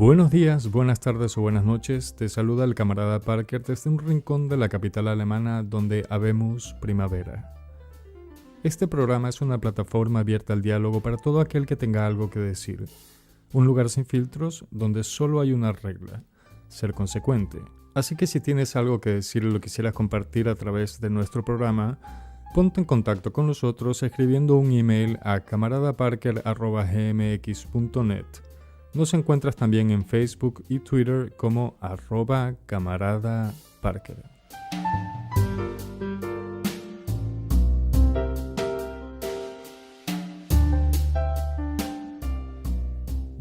Buenos días, buenas tardes o buenas noches. Te saluda el camarada Parker desde un rincón de la capital alemana donde habemos primavera. Este programa es una plataforma abierta al diálogo para todo aquel que tenga algo que decir. Un lugar sin filtros donde solo hay una regla: ser consecuente. Así que si tienes algo que decir y lo quisieras compartir a través de nuestro programa, ponte en contacto con nosotros escribiendo un email a camaradaparker@gmx.net. Nos encuentras también en Facebook y Twitter como @camaradaparker.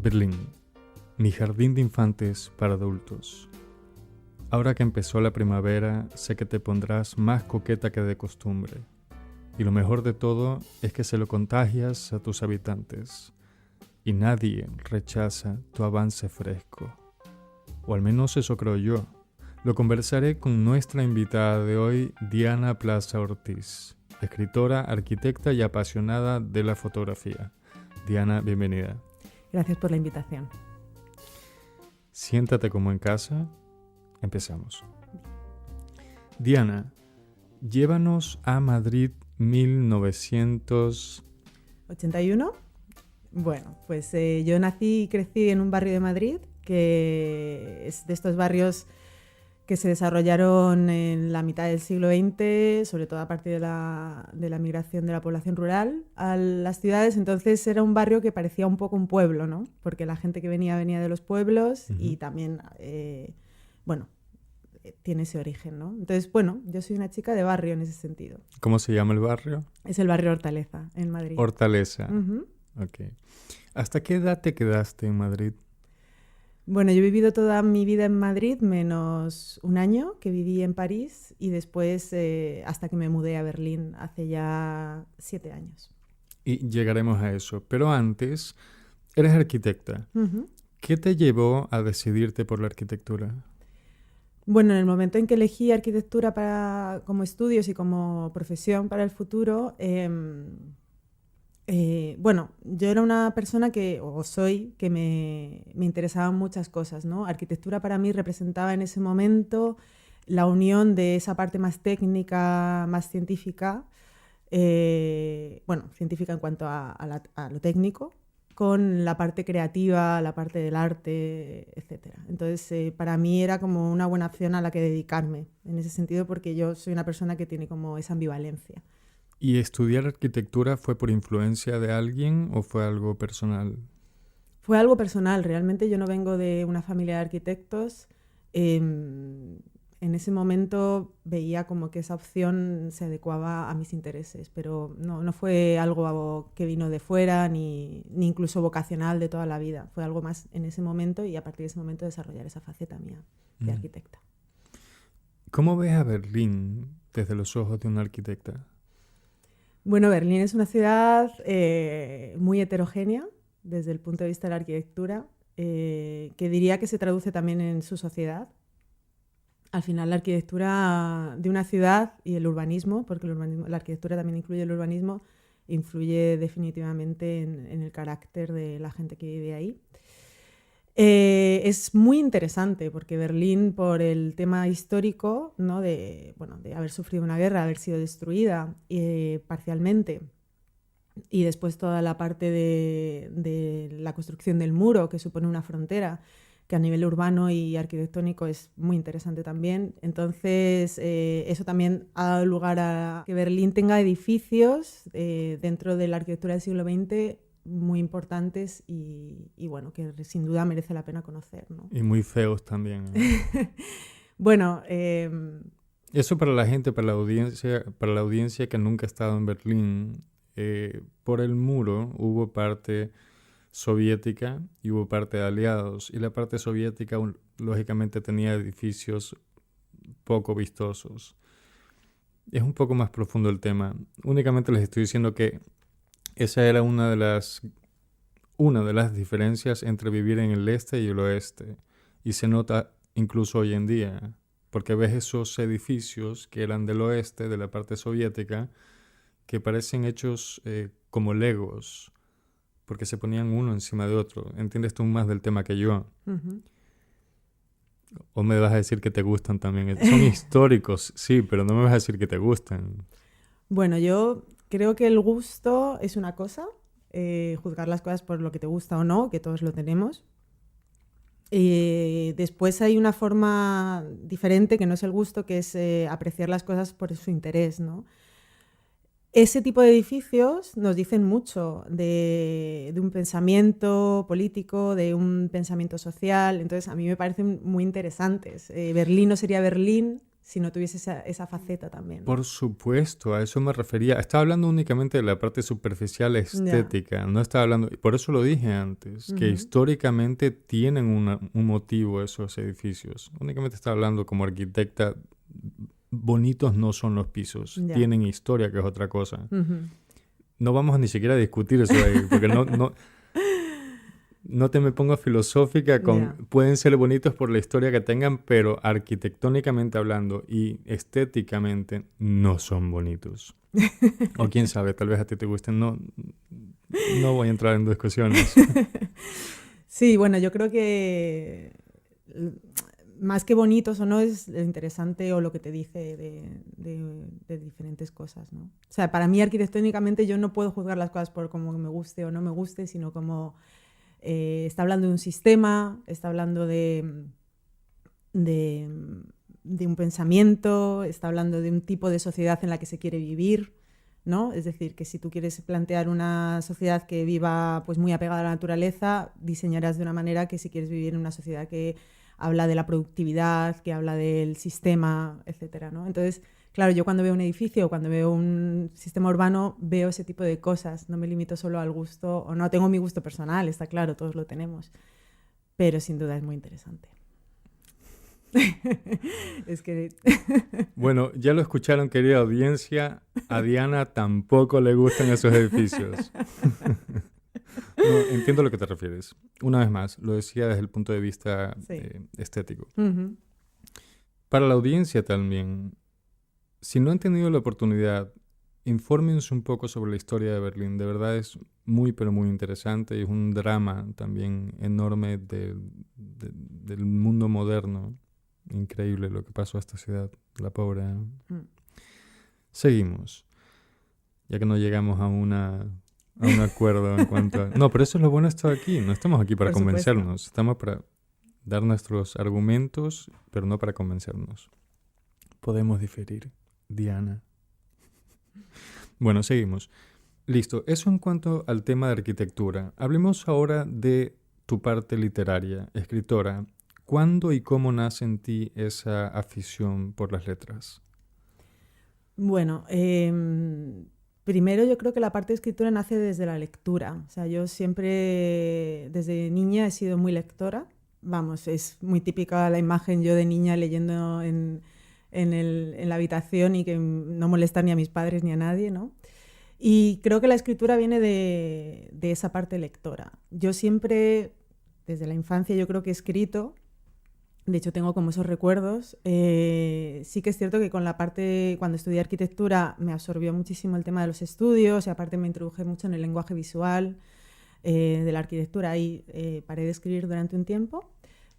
Berlín, mi jardín de infantes para adultos. Ahora que empezó la primavera, sé que te pondrás más coqueta que de costumbre. Y lo mejor de todo es que se lo contagias a tus habitantes. Y nadie rechaza tu avance fresco. O al menos eso creo yo. Lo conversaré con nuestra invitada de hoy, Diana Plaza Ortiz, escritora, arquitecta y apasionada de la fotografía. Diana, bienvenida. Gracias por la invitación. Siéntate como en casa. Empezamos. Diana, llévanos a Madrid 1981. Bueno, pues yo nací y crecí en un barrio de Madrid que es de estos barrios que se desarrollaron en la mitad del siglo XX, sobre todo a partir de la migración de la población rural a las ciudades. Entonces era un barrio que parecía un poco un pueblo, ¿no? Porque la gente que venía de los pueblos y también, tiene ese origen, ¿no? Entonces, bueno, yo soy una chica de barrio en ese sentido. ¿Cómo se llama el barrio? Es el barrio Hortaleza, en Madrid. Hortaleza. Uh-huh. Ok. ¿Hasta qué edad te quedaste en Madrid? Bueno, yo he vivido toda mi vida en Madrid, menos un año que viví en París y después hasta que me mudé a Berlín hace ya 7 años. Y llegaremos a eso. Pero antes, eres arquitecta. Uh-huh. ¿Qué te llevó a decidirte por la arquitectura? Bueno, en el momento en que elegí arquitectura como estudios y como profesión para el futuro, yo era una persona que me interesaban muchas cosas, ¿no? Arquitectura para mí representaba en ese momento la unión de esa parte más técnica, más científica, científica en cuanto a lo técnico, con la parte creativa, la parte del arte, etc. Entonces, para mí era como una buena opción a la que dedicarme, en ese sentido, porque yo soy una persona que tiene como esa ambivalencia. ¿Y estudiar arquitectura fue por influencia de alguien o fue algo personal? Fue algo personal. Realmente yo no vengo de una familia de arquitectos. En ese momento veía como que esa opción se adecuaba a mis intereses, pero no fue algo que vino de fuera ni incluso vocacional de toda la vida. Fue algo más en ese momento y a partir de ese momento desarrollar esa faceta mía de arquitecta. ¿Cómo ves a Berlín desde los ojos de una arquitecta? Bueno, Berlín es una ciudad muy heterogénea desde el punto de vista de la arquitectura, que diría que se traduce también en su sociedad. Al final, la arquitectura de una ciudad y el urbanismo, porque la arquitectura también incluye el urbanismo, influye definitivamente en el carácter de la gente que vive ahí. Es muy interesante porque Berlín, por el tema histórico, ¿no? de haber sufrido una guerra, haber sido destruida parcialmente, y después toda la parte de la construcción del muro, que supone una frontera, que a nivel urbano y arquitectónico es muy interesante también. Entonces, eso también ha dado lugar a que Berlín tenga edificios dentro de la arquitectura del siglo XX muy importantes y bueno, que sin duda merece la pena conocer, ¿no? Y muy feos también, ¿no? Bueno, eso para la gente, para la audiencia que nunca ha estado en Berlín, por el muro hubo parte soviética y hubo parte de aliados, y la parte soviética lógicamente tenía edificios poco vistosos. Es un poco más profundo el tema. Únicamente les estoy diciendo que esa era una de las diferencias entre vivir en el este y el oeste, y se nota incluso hoy en día, porque ves esos edificios que eran del oeste, de la parte soviética, que parecen hechos como legos, porque se ponían uno encima de otro. ¿Entiendes tú más del tema que yo? Ujú. ¿O me vas a decir que te gustan también? Son históricos, sí, pero no me vas a decir que te gustan. Bueno, yo creo que el gusto es una cosa, juzgar las cosas por lo que te gusta o no, que todos lo tenemos. Después hay una forma diferente, que no es el gusto, que es apreciar las cosas por su interés, ¿no? Ese tipo de edificios nos dicen mucho de un pensamiento político, de un pensamiento social. Entonces, a mí me parecen muy interesantes. Berlín no sería Berlín si no tuviese esa faceta también, ¿no? Por supuesto, a eso me refería. Estaba hablando únicamente de la parte superficial Ya. estética. No estaba hablando, por eso lo dije antes, que Ujú. históricamente tienen un motivo esos edificios. Únicamente estaba hablando como arquitecta. Bonitos no son los pisos, Ya. tienen historia, que es otra cosa. Ujú. No vamos ni siquiera a discutir eso ahí, porque no te me pongas filosófica con... Ya. Pueden ser bonitos por la historia que tengan, pero arquitectónicamente hablando y estéticamente no son bonitos. O quién sabe, tal vez a ti te gusten. No voy a entrar en discusiones. Sí, bueno, yo creo que más que bonitos o no es lo interesante o lo que te dice de diferentes cosas, ¿no? O sea, para mí arquitectónicamente yo no puedo juzgar las cosas por cómo me guste o no me guste, sino como está hablando de un sistema, está hablando de, de un pensamiento, está hablando de un tipo de sociedad en la que se quiere vivir, ¿no? Es decir, que si tú quieres plantear una sociedad que viva pues muy apegada a la naturaleza, diseñarás de una manera que si quieres vivir en una sociedad que habla de la productividad, que habla del sistema, etcétera, ¿no? Entonces, claro, yo cuando veo un edificio o cuando veo un sistema urbano veo ese tipo de cosas, no me limito solo al gusto, o no tengo mi gusto personal, está claro, todos lo tenemos, pero sin duda es muy interesante. Es que... Bueno, ya lo escucharon, querida audiencia. A Diana tampoco le gustan esos edificios. No, entiendo a lo que te refieres. Una vez más, lo decía desde el punto de vista Sí. estético. Uh-huh. Para la audiencia también, si no han tenido la oportunidad, infórmense un poco sobre la historia de Berlín. De verdad es muy, pero muy interesante y es un drama también enorme del mundo moderno. Increíble lo que pasó a esta ciudad, la pobre. Mm. Seguimos, ya que no llegamos a un acuerdo en cuanto a... No, pero eso es lo bueno de estar aquí. No estamos aquí para Por supuesto. convencernos. Estamos para dar nuestros argumentos, pero no para convencernos. Podemos diferir, Diana. Bueno, seguimos. Listo. Eso en cuanto al tema de arquitectura. Hablemos ahora de tu parte literaria, escritora. ¿Cuándo y cómo nace en ti esa afición por las letras? Bueno, primero yo creo que la parte de escritura nace desde la lectura. O sea, yo siempre, desde niña, he sido muy lectora. Vamos, es muy típica la imagen yo de niña leyendo en la habitación y que no molestar ni a mis padres ni a nadie, ¿no? Y creo que la escritura viene de esa parte lectora. Yo siempre, desde la infancia, yo creo que he escrito. De hecho, tengo como esos recuerdos. Sí que es cierto que con la parte, cuando estudié arquitectura, me absorbió muchísimo el tema de los estudios y aparte me introduje mucho en el lenguaje visual de la arquitectura. Ahí paré de escribir durante un tiempo,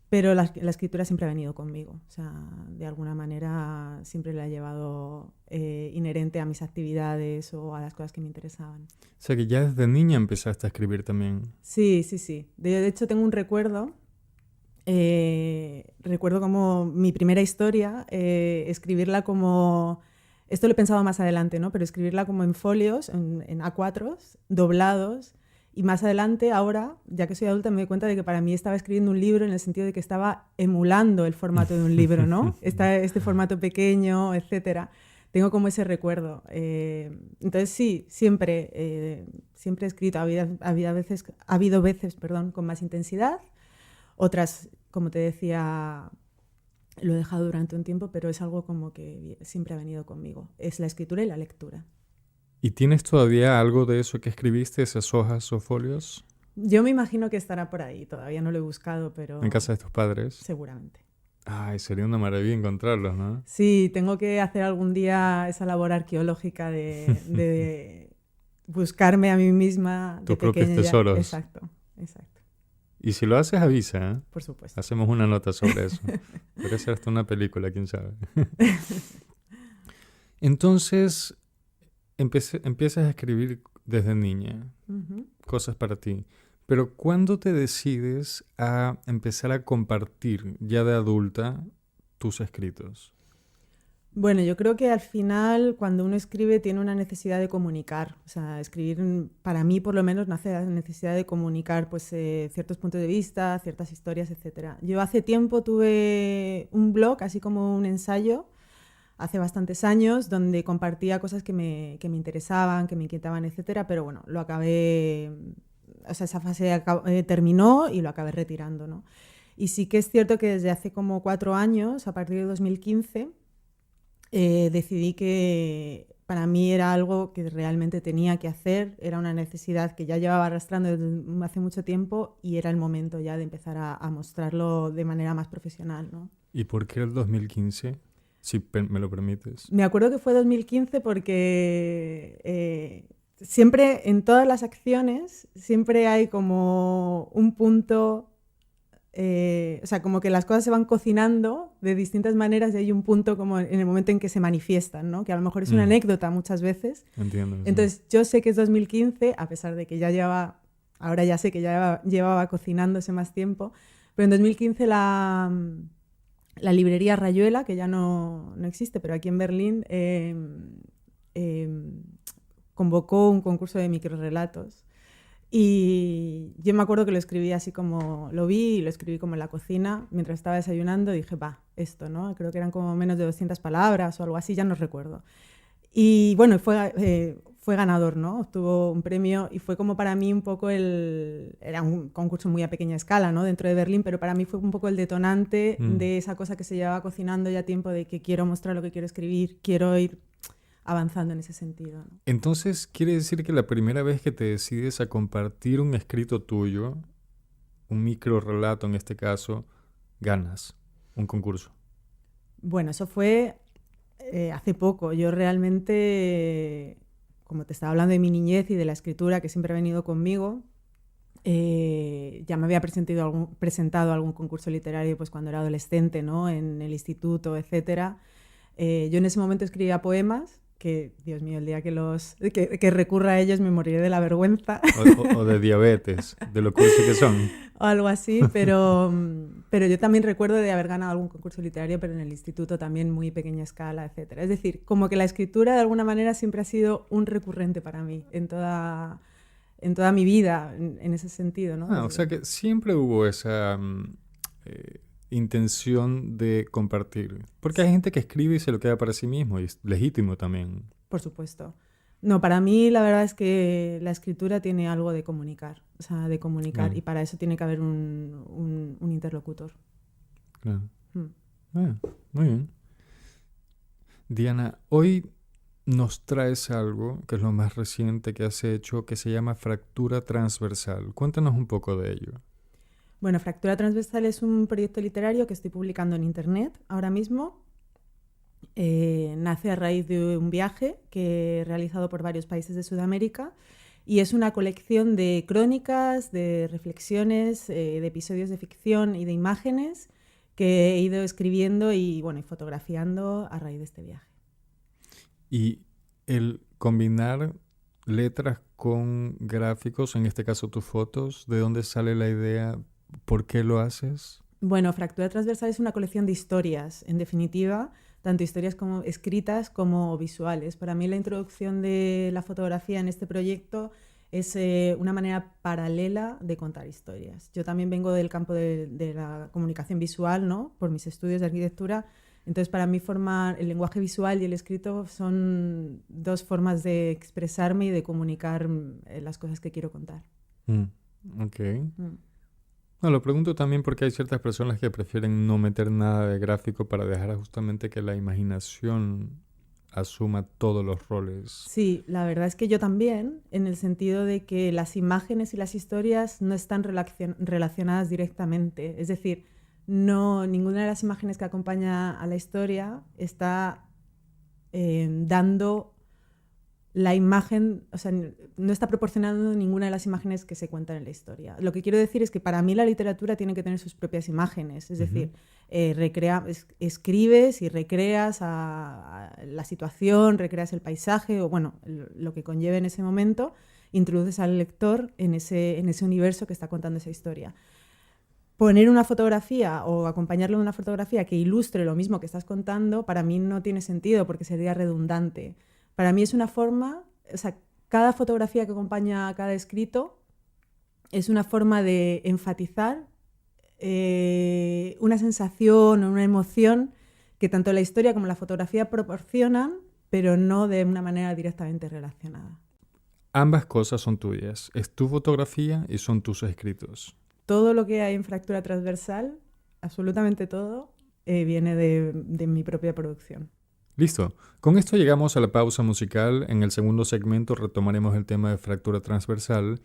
pero la escritura siempre ha venido conmigo. O sea, de alguna manera siempre la he llevado inherente a mis actividades o a las cosas que me interesaban. O sea que ya desde niña empezaste a escribir también. Sí, sí, sí. De hecho, tengo un recuerdo. Recuerdo como mi primera historia, escribirla como, esto lo he pensado más adelante, ¿no? Pero escribirla como en folios, en A4, doblados, y más adelante, ahora, ya que soy adulta, me doy cuenta de que para mí estaba escribiendo un libro en el sentido de que estaba emulando el formato de un libro, ¿no? Este formato pequeño, etcétera. Tengo como ese recuerdo. Entonces sí, siempre he escrito, ha habido veces, perdón, con más intensidad. Otras, como te decía, lo he dejado durante un tiempo, pero es algo como que siempre ha venido conmigo. Es la escritura y la lectura. ¿Y tienes todavía algo de eso que escribiste, esas hojas o folios, Yo me imagino que estará por ahí. Todavía no lo he buscado, en pero casa de tus padres? seguramente. Ay, sería una maravilla encontrarlos, ¿no? Sí, tengo que hacer algún día esa labor arqueológica buscarme a mí misma de tus propios pequeña. tesoros. Exacto. Y si lo haces, avisa, ¿eh? Por supuesto. Hacemos una nota sobre eso. Podría ser hasta una película, quién sabe. Entonces, empiezas a escribir desde niña, cosas para ti. Pero ¿cuándo te decides a empezar a compartir ya de adulta tus escritos? Bueno, yo creo que al final cuando uno escribe tiene una necesidad de comunicar. O sea, escribir para mí por lo menos nace de la necesidad de comunicar pues, ciertos puntos de vista, ciertas historias, etc. Yo hace tiempo tuve un blog, así como un ensayo, hace bastantes años, donde compartía cosas que me interesaban, que me inquietaban, etc. Pero bueno, lo acabé, o sea, esa fase terminó y lo acabé retirando, ¿no? Y sí que es cierto que desde hace como 4 años, a partir de 2015, decidí que para mí era algo que realmente tenía que hacer, era una necesidad que ya llevaba arrastrando desde hace mucho tiempo y era el momento ya de empezar a mostrarlo de manera más profesional, ¿no? ¿Y por qué el 2015? Si me lo permites. Me acuerdo que fue 2015 porque siempre en todas las acciones siempre hay como un punto. O sea, como que las cosas se van cocinando de distintas maneras y hay un punto como en el momento en que se manifiestan, ¿no? Que a lo mejor es una anécdota muchas veces. Entiendo. Entonces, yo sé que es 2015, a pesar de que ya ahora ya sé que ya llevaba cocinándose más tiempo, pero en 2015 la librería Rayuela, que ya no existe, pero aquí en Berlín, convocó un concurso de microrrelatos. Y yo me acuerdo que lo escribí así como lo vi y lo escribí como en la cocina mientras estaba desayunando. Dije, esto, ¿no? Creo que eran como menos de 200 palabras o algo así, ya no recuerdo. Y bueno, fue ganador, ¿no? Obtuvo un premio y fue como para mí un poco era un concurso muy a pequeña escala, ¿no? Dentro de Berlín, pero para mí fue un poco el detonante de esa cosa que se llevaba cocinando ya tiempo de que quiero mostrar lo que quiero escribir, quiero ir avanzando en ese sentido, ¿no? Entonces, ¿quiere decir que la primera vez que te decides a compartir un escrito tuyo, un microrrelato en este caso, ganas un concurso? Bueno, eso fue hace poco. Yo realmente, como te estaba hablando de mi niñez y de la escritura que siempre ha venido conmigo, ya me había presentado algún concurso literario pues cuando era adolescente, ¿no? En el instituto, etc. Yo en ese momento escribía poemas que, Dios mío, el día que recurra a ellos me moriré de la vergüenza. O de diabetes, de lo cursi que son. O algo así, pero yo también recuerdo de haber ganado algún concurso literario, pero en el instituto también muy pequeña escala, etc. Es decir, como que la escritura de alguna manera siempre ha sido un recurrente para mí en toda mi vida, en ese sentido, ¿no? O sea que siempre hubo esa intención de compartir. Porque hay gente que escribe y se lo queda para sí mismo y es legítimo también. Por supuesto. No, para mí la verdad es que la escritura tiene algo de comunicar, o sea, de comunicar, y para eso tiene que haber un interlocutor. Claro. Muy bien. Diana, hoy nos traes algo que es lo más reciente que has hecho, que se llama Fractura Transversal. Cuéntanos un poco de ello. Bueno, Fractura Transversal es un proyecto literario que estoy publicando en internet ahora mismo. Nace a raíz de un viaje que he realizado por varios países de Sudamérica y es una colección de crónicas, de reflexiones, de episodios de ficción y de imágenes que he ido escribiendo y fotografiando a raíz de este viaje. Y el combinar letras con gráficos, en este caso tus fotos, ¿de dónde sale la idea? ¿Por qué lo haces? Bueno, Fractura Transversal es una colección de historias, en definitiva, tanto historias como escritas como visuales. Para mí la introducción de la fotografía en este proyecto es una manera paralela de contar historias. Yo también vengo del campo de la comunicación visual, ¿no? Por mis estudios de arquitectura. Entonces, para mí formar el lenguaje visual y el escrito son dos formas de expresarme y de comunicar las cosas que quiero contar. Ok. No, lo pregunto también porque hay ciertas personas que prefieren no meter nada de gráfico para dejar justamente que la imaginación asuma todos los roles. Sí, la verdad es que yo también, en el sentido de que las imágenes y las historias no están relacionadas directamente. Es decir, ninguna de las imágenes que acompaña a la historia está dando la imagen, o sea, no está proporcionando ninguna de las imágenes que se cuentan en la historia. Lo que quiero decir es que para mí la literatura tiene que tener sus propias imágenes, es decir, escribes y recreas a la situación, recreas el paisaje o bueno, lo que conlleve en ese momento, introduces al lector en ese universo que está contando esa historia. Poner una fotografía o acompañarlo de una fotografía que ilustre lo mismo que estás contando, para mí no tiene sentido porque sería redundante. Para mí es una forma, o sea, cada fotografía que acompaña a cada escrito es una forma de enfatizar una sensación o una emoción que tanto la historia como la fotografía proporcionan, pero no de una manera directamente relacionada. Ambas cosas son tuyas. Es tu fotografía y son tus escritos. Todo lo que hay en Fractura Transversal, absolutamente todo, viene de mi propia producción. Listo. Con esto llegamos a la pausa musical. En el segundo segmento retomaremos el tema de Fractura Transversal.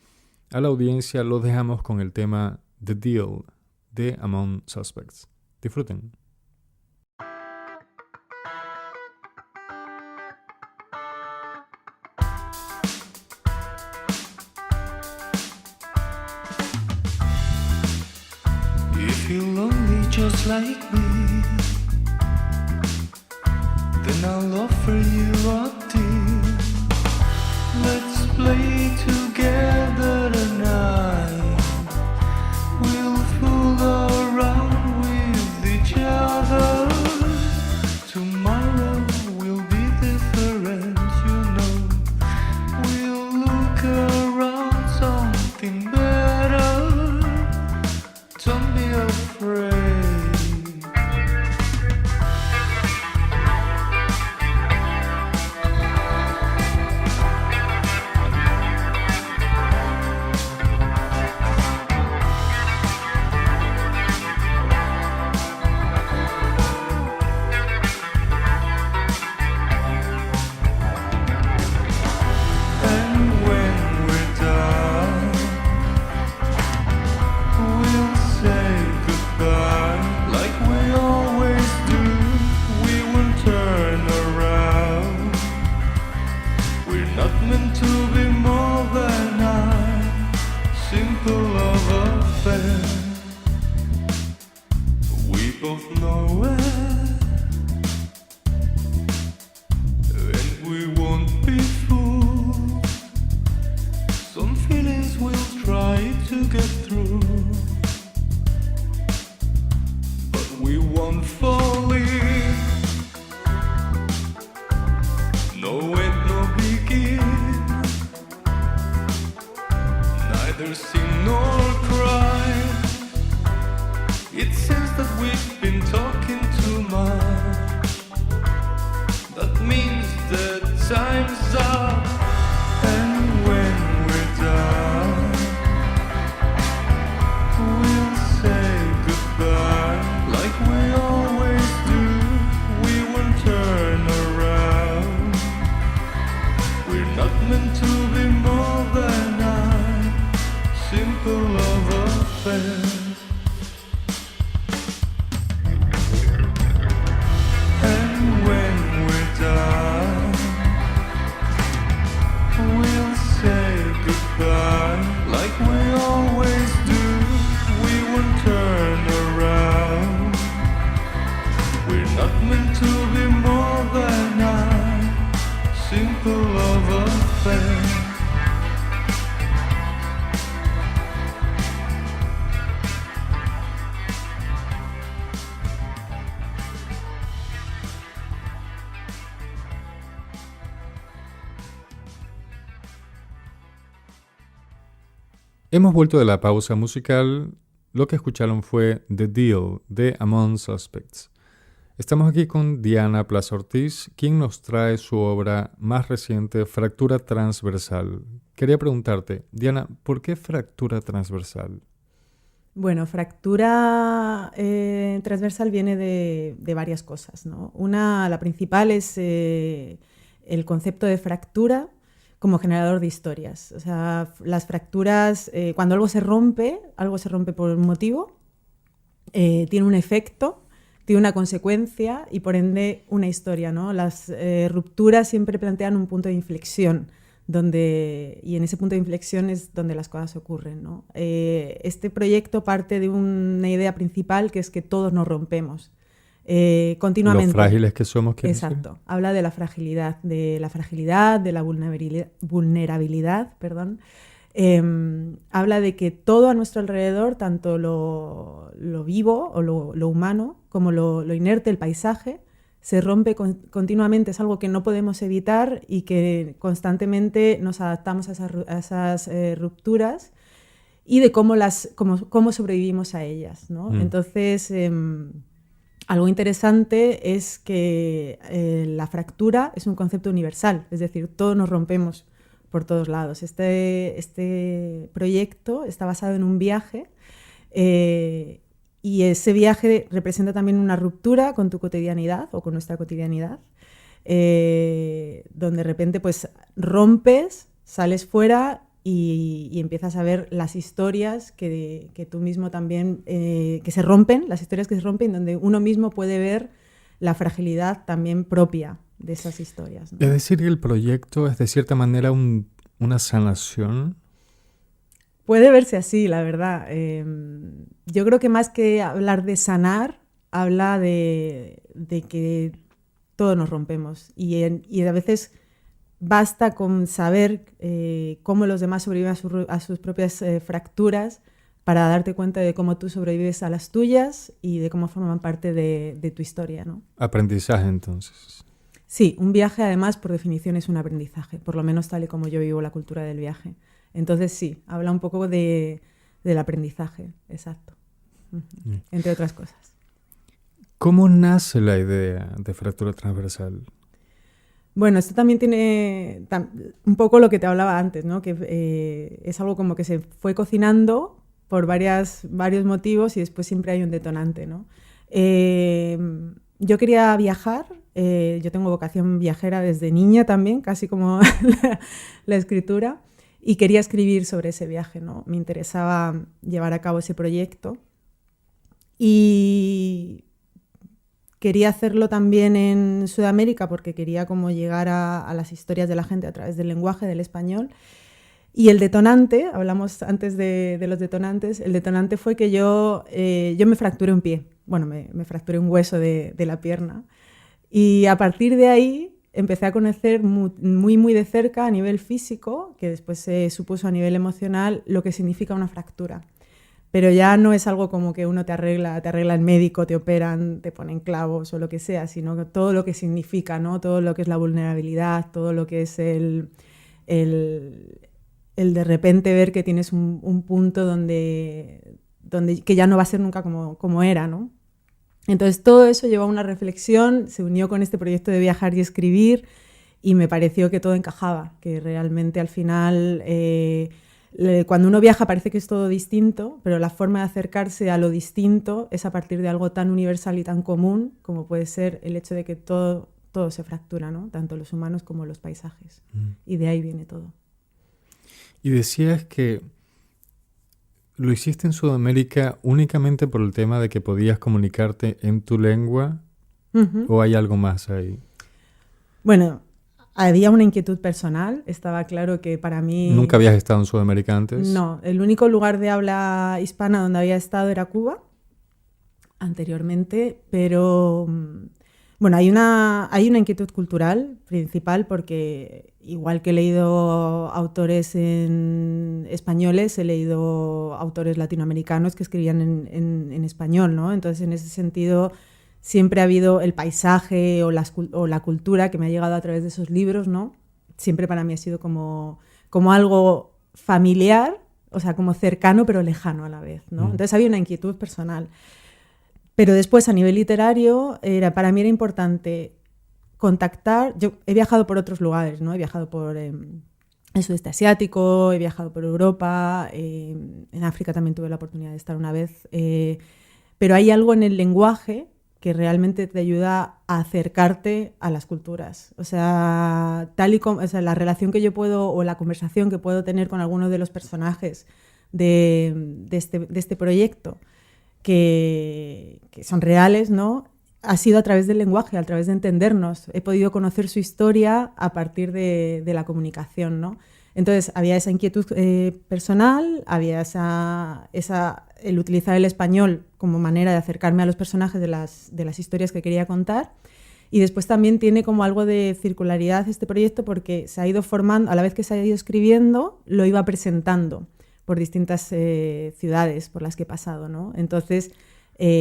A la audiencia los dejamos con el tema The Deal de Among Suspects. Disfruten. If you're lonely just like me, then I'll offer you a deal. Let's play together tonight. We'll fool around with each other. Tomorrow will be different, you know. We'll look around something better. Don't be afraid. Hemos vuelto de la pausa musical. Lo que escucharon fue The Deal de Among Suspects. Estamos aquí con Diana Plaza Ortiz, quien nos trae su obra más reciente, Fractura Transversal. Quería preguntarte, Diana, ¿por qué Fractura Transversal? Bueno, fractura transversal viene de varias cosas, ¿no? La principal es el concepto de fractura como generador de historias. O sea, las fracturas, cuando algo se rompe por un motivo, tiene un efecto tiene una consecuencia y por ende una historia, ¿no? Las rupturas siempre plantean un punto de inflexión, y en ese punto de inflexión es donde las cosas ocurren, ¿no? Este proyecto parte de una idea principal, que es que todos nos rompemos continuamente. Los frágiles que somos, ¿quieres decir? Exacto. Habla de la fragilidad, de la vulnerabilidad, perdón. Habla de que todo a nuestro alrededor, tanto lo vivo o lo humano, como lo inerte, el paisaje, se rompe continuamente, es algo que no podemos evitar y que constantemente nos adaptamos a esas rupturas y de cómo sobrevivimos a ellas, ¿no? Entonces, algo interesante es que la fractura es un concepto universal, es decir, todos nos rompemos por todos lados. Este proyecto está basado en un viaje y ese viaje representa también una ruptura con tu cotidianidad o con nuestra cotidianidad, donde de repente pues rompes, sales fuera y empiezas a ver las historias que tú mismo también, que se rompen, las historias que se rompen, donde uno mismo puede ver la fragilidad también propia de esas historias, ¿no? Es decir, que el proyecto es de cierta manera una sanación. Puede verse así, la verdad. Yo creo que más que hablar de sanar, habla de que todos nos rompemos y a veces basta con saber cómo los demás sobreviven a sus propias fracturas para darte cuenta de cómo tú sobrevives a las tuyas y de cómo forman parte de tu historia, ¿no? Aprendizaje, entonces. Sí, un viaje además por definición es un aprendizaje, por lo menos tal y como yo vivo la cultura del viaje. Entonces sí, habla un poco del aprendizaje, exacto, entre otras cosas. ¿Cómo nace la idea de fractura transversal? Bueno, esto también tiene un poco lo que te hablaba antes, ¿no? Que es algo como que se fue cocinando por varios motivos y después siempre hay un detonante, ¿no? Yo quería viajar, yo tengo vocación viajera desde niña también, casi como la escritura, y quería escribir sobre ese viaje, ¿no? Me interesaba llevar a cabo ese proyecto y quería hacerlo también en Sudamérica porque quería como llegar a las historias de la gente a través del lenguaje, del español. Y el detonante, hablamos antes de los detonantes, el detonante fue que yo me fracturé un pie, bueno, me fracturé un hueso de la pierna y a partir de ahí empecé a conocer muy, muy de cerca a nivel físico, que después se supuso a nivel emocional, lo que significa una fractura. Pero ya no es algo como que uno te arregla el médico, te operan, te ponen clavos o lo que sea, sino todo lo que significa, ¿no? Todo lo que es la vulnerabilidad, todo lo que es el de repente ver que tienes un punto donde que ya no va a ser nunca como era, ¿no? Entonces todo eso llevó a una reflexión, se unió con este proyecto de viajar y escribir y me pareció que todo encajaba, que realmente al final cuando uno viaja parece que es todo distinto, pero la forma de acercarse a lo distinto es a partir de algo tan universal y tan común como puede ser el hecho de que todo se fractura, ¿no? Tanto los humanos como los paisajes. Y de ahí viene todo. Y decías que lo hiciste en Sudamérica únicamente por el tema de que podías comunicarte en tu lengua, ¿o hay algo más ahí? Bueno, había una inquietud personal, estaba claro que para mí... ¿Nunca habías estado en Sudamérica antes? No, el único lugar de habla hispana donde había estado era Cuba, anteriormente, pero bueno, hay una inquietud cultural principal porque igual que he leído autores españoles, he leído autores latinoamericanos que escribían en español, ¿no? Entonces, en ese sentido, siempre ha habido el paisaje o la cultura que me ha llegado a través de esos libros, ¿no? Siempre para mí ha sido como algo familiar, o sea, como cercano pero lejano a la vez, ¿no? Entonces había una inquietud personal. Pero después, a nivel literario, para mí era importante contactar. Yo he viajado por otros lugares, ¿no? He viajado por el sudeste asiático, he viajado por Europa, en África también tuve la oportunidad de estar una vez, pero hay algo en el lenguaje que realmente te ayuda a acercarte a las culturas. O sea, la relación que yo puedo, o la conversación que puedo tener con algunos de los personajes de este proyecto, que son reales, ¿no? ha sido a través del lenguaje, a través de entendernos. He podido conocer su historia a partir de la comunicación, ¿no? Entonces, había esa inquietud personal, había el utilizar el español como manera de acercarme a los personajes de las historias que quería contar. Y después también tiene como algo de circularidad este proyecto porque se ha ido formando, a la vez que se ha ido escribiendo, lo iba presentando por distintas ciudades por las que he pasado, ¿no? Entonces,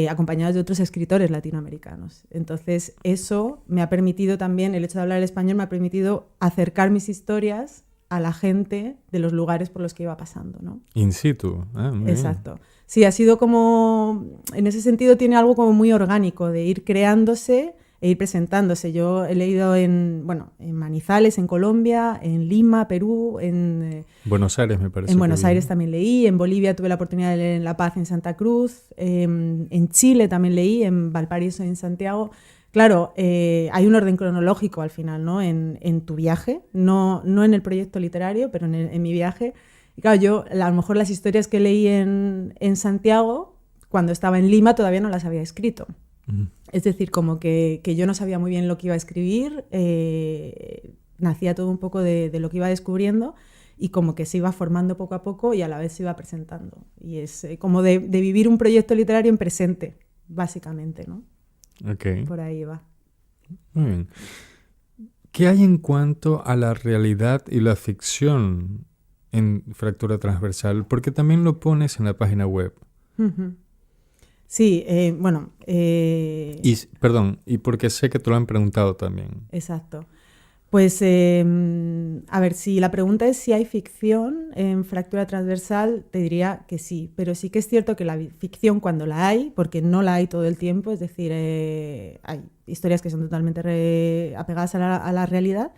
acompañados de otros escritores latinoamericanos. Entonces, eso me ha permitido también, el hecho de hablar el español me ha permitido acercar mis historias a la gente de los lugares por los que iba pasando, ¿no? In situ. Muy Exacto. bien. Sí, ha sido como, en ese sentido tiene algo como muy orgánico de ir creándose e ir presentándose. Yo he leído en Manizales, en Colombia, en Lima, Perú, Buenos Aires me parece. En Buenos Aires también leí, en Bolivia tuve la oportunidad de leer en La Paz, en Santa Cruz, en Chile también leí, en Valparaíso, en Santiago. Claro, hay un orden cronológico al final, ¿no? En tu viaje, no en el proyecto literario, pero en mi viaje. Y claro, yo a lo mejor las historias que leí en Santiago, cuando estaba en Lima, todavía no las había escrito. Uh-huh. Es decir, como que yo no sabía muy bien lo que iba a escribir, nacía todo un poco de lo que iba descubriendo y como que se iba formando poco a poco y a la vez se iba presentando. Y es como de vivir un proyecto literario en presente, básicamente, ¿no? Okay. Por ahí va. Muy bien. ¿Qué hay en cuanto a la realidad y la ficción en Fractura Transversal? Porque también lo pones en la página web. Uh-huh. Sí, y porque sé que te lo han preguntado también. Exacto. Pues, a ver, si la pregunta es si hay ficción en Fractura Transversal, te diría que sí, pero sí que es cierto que la ficción cuando la hay, porque no la hay todo el tiempo, es decir, hay historias que son totalmente apegadas a la realidad,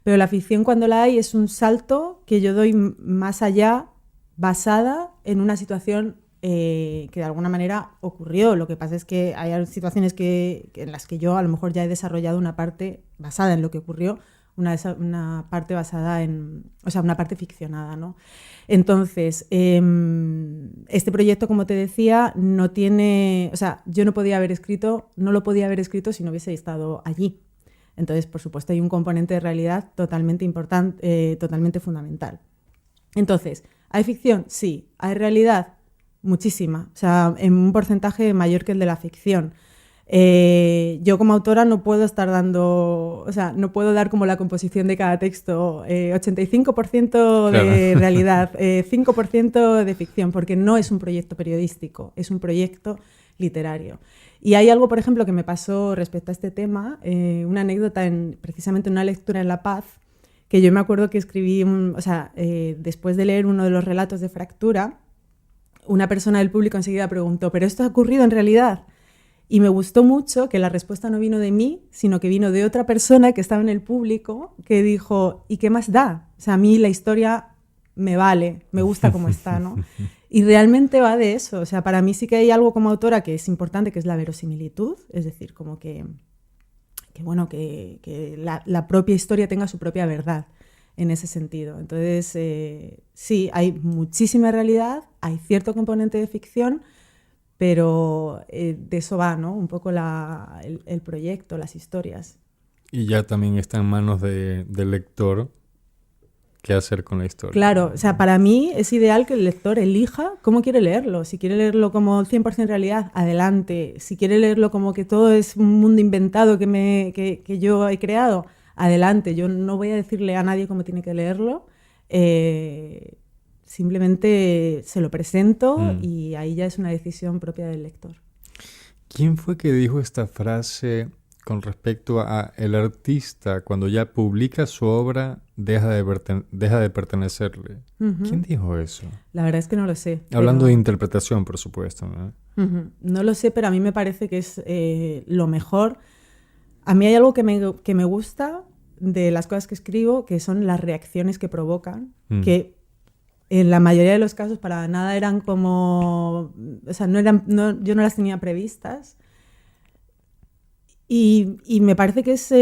pero la ficción cuando la hay es un salto que yo doy más allá, basada en una situación que de alguna manera ocurrió. Lo que pasa es que hay situaciones en las que yo a lo mejor ya he desarrollado una parte basada en lo que ocurrió, una parte basada una parte ficcionada, ¿no? Entonces, este proyecto, como te decía, no tiene, yo no lo podía haber escrito si no hubiese estado allí. Entonces, por supuesto, hay un componente de realidad totalmente importante, totalmente fundamental. Entonces, ¿hay ficción? Sí. ¿Hay realidad? Muchísima, en un porcentaje mayor que el de la ficción. Yo como autora no puedo no puedo dar como la composición de cada texto, 85% de realidad, 5% de ficción, porque no es un proyecto periodístico, es un proyecto literario. Y hay algo, por ejemplo, que me pasó respecto a este tema, una anécdota precisamente en una lectura en La Paz, que yo me acuerdo que escribí, después de leer uno de los relatos de Fractura, una persona del público enseguida preguntó, ¿pero esto ha ocurrido en realidad? Y me gustó mucho que la respuesta no vino de mí, sino que vino de otra persona que estaba en el público, que dijo, ¿y qué más da? A mí la historia me vale, me gusta como está, ¿no? Y realmente va de eso. Para mí sí que hay algo como autora que es importante, que es la verosimilitud, es decir, como que la propia historia tenga su propia verdad. En ese sentido. Entonces, sí, hay muchísima realidad, hay cierto componente de ficción, pero de eso va, ¿no? Un poco el proyecto, las historias. Y ya también está en manos del lector qué hacer con la historia. Claro, para mí es ideal que el lector elija cómo quiere leerlo. Si quiere leerlo como 100% realidad, adelante. Si quiere leerlo como que todo es un mundo inventado que yo he creado, adelante. Yo no voy a decirle a nadie cómo tiene que leerlo, simplemente se lo presento y ahí ya es una decisión propia del lector. ¿Quién fue que dijo esta frase con respecto a el artista cuando ya publica su obra deja de pertenecerle? Uh-huh. ¿Quién dijo eso? La verdad es que no lo sé. Hablando de interpretación, por supuesto, ¿no? Uh-huh. No lo sé, pero a mí me parece que es lo mejor. A mí hay algo que me gusta de las cosas que escribo, que son las reacciones que provocan, que en la mayoría de los casos para nada eran como... yo no las tenía previstas. Y me parece que es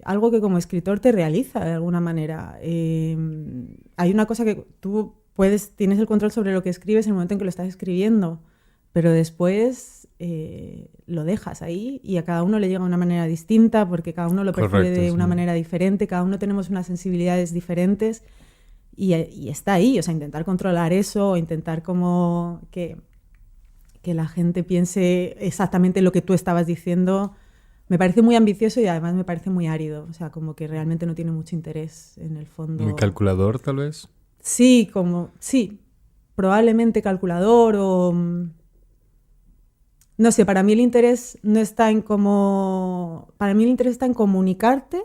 algo que como escritor te realiza de alguna manera. Hay una cosa que tú tienes el control sobre lo que escribes en el momento en que lo estás escribiendo, pero después lo dejas ahí y a cada uno le llega de una manera distinta porque cada uno lo percibe Correcto, de sí. una manera diferente, cada uno tenemos unas sensibilidades diferentes y está ahí, o sea, intentar controlar eso o intentar como que la gente piense exactamente lo que tú estabas diciendo, me parece muy ambicioso y además me parece muy árido, o sea, como que realmente no tiene mucho interés en el fondo. Muy calculador, tal vez. Sí, probablemente calculador o... No sé, para mí el interés no está en cómo... Para mí el interés está en comunicarte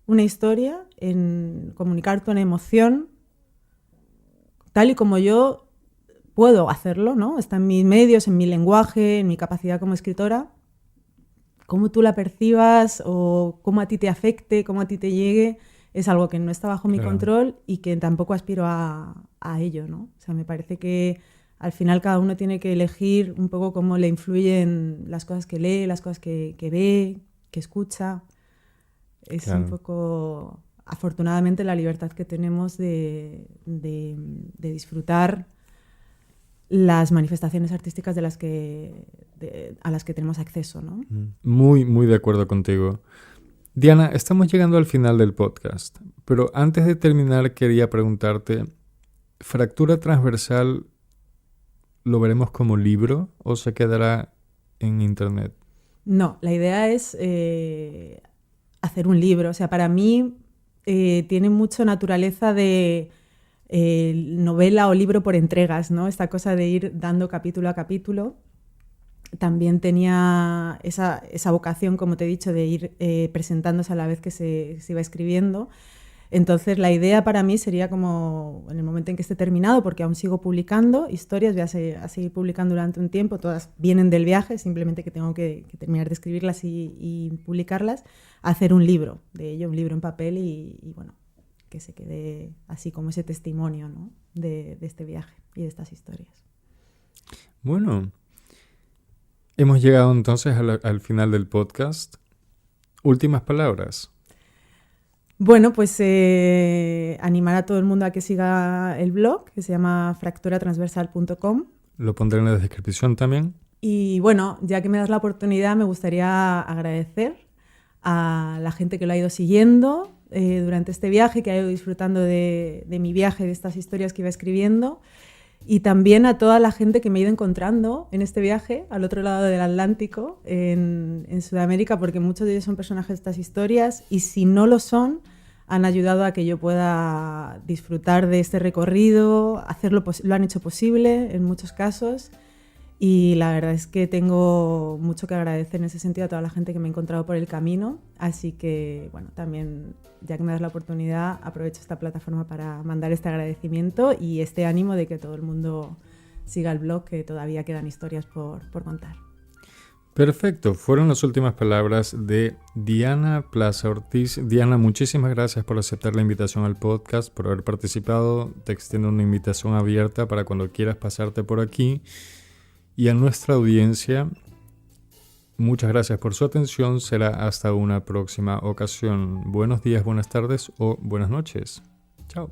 una historia, en comunicarte una emoción, tal y como yo puedo hacerlo, ¿no? Está en mis medios, en mi lenguaje, en mi capacidad como escritora. Cómo tú la percibas o cómo a ti te afecte, cómo a ti te llegue, es algo que no está bajo mi control y que tampoco aspiro a ello, ¿no? O sea, me parece que al final cada uno tiene que elegir un poco cómo le influyen las cosas que lee, las cosas que ve, que escucha. Es un poco, afortunadamente, la libertad que tenemos de disfrutar las manifestaciones artísticas a las que tenemos acceso, ¿no? Muy, muy de acuerdo contigo. Diana, estamos llegando al final del podcast, pero antes de terminar quería preguntarte, ¿Fractura Transversal lo veremos como libro o se quedará en internet? No, la idea es hacer un libro. O sea, para mí tiene mucho naturaleza de novela o libro por entregas, ¿no? Esta cosa de ir dando capítulo a capítulo. También tenía esa vocación, como te he dicho, de ir presentándose a la vez que se iba escribiendo. Entonces la idea para mí sería como en el momento en que esté terminado, porque aún sigo publicando historias, voy a seguir publicando durante un tiempo, todas vienen del viaje, simplemente que tengo que terminar de escribirlas y publicarlas, hacer un libro de ello, un libro en papel y bueno, que se quede así como ese testimonio, ¿no? de este viaje y de estas historias. Bueno, hemos llegado entonces al final del podcast. Últimas palabras. Bueno, pues animar a todo el mundo a que siga el blog, que se llama fracturatransversal.com. Lo pondré en la descripción también. Y bueno, ya que me das la oportunidad, me gustaría agradecer a la gente que lo ha ido siguiendo durante este viaje, que ha ido disfrutando de mi viaje, de estas historias que iba escribiendo. Y también a toda la gente que me he ido encontrando en este viaje, al otro lado del Atlántico, en Sudamérica, porque muchos de ellos son personajes de estas historias y si no lo son, han ayudado a que yo pueda disfrutar de este recorrido, lo han hecho posible en muchos casos y la verdad es que tengo mucho que agradecer en ese sentido a toda la gente que me ha encontrado por el camino, así que bueno, también ya que me das la oportunidad aprovecho esta plataforma para mandar este agradecimiento y este ánimo de que todo el mundo siga el blog, que todavía quedan historias por contar. Perfecto, fueron las últimas palabras de Diana Plaza Ortiz. Diana, muchísimas gracias por aceptar la invitación al podcast, por haber participado. Te extiendo una invitación abierta para cuando quieras pasarte por aquí. Y a nuestra audiencia, muchas gracias por su atención. Será hasta una próxima ocasión. Buenos días, buenas tardes o buenas noches. Chao.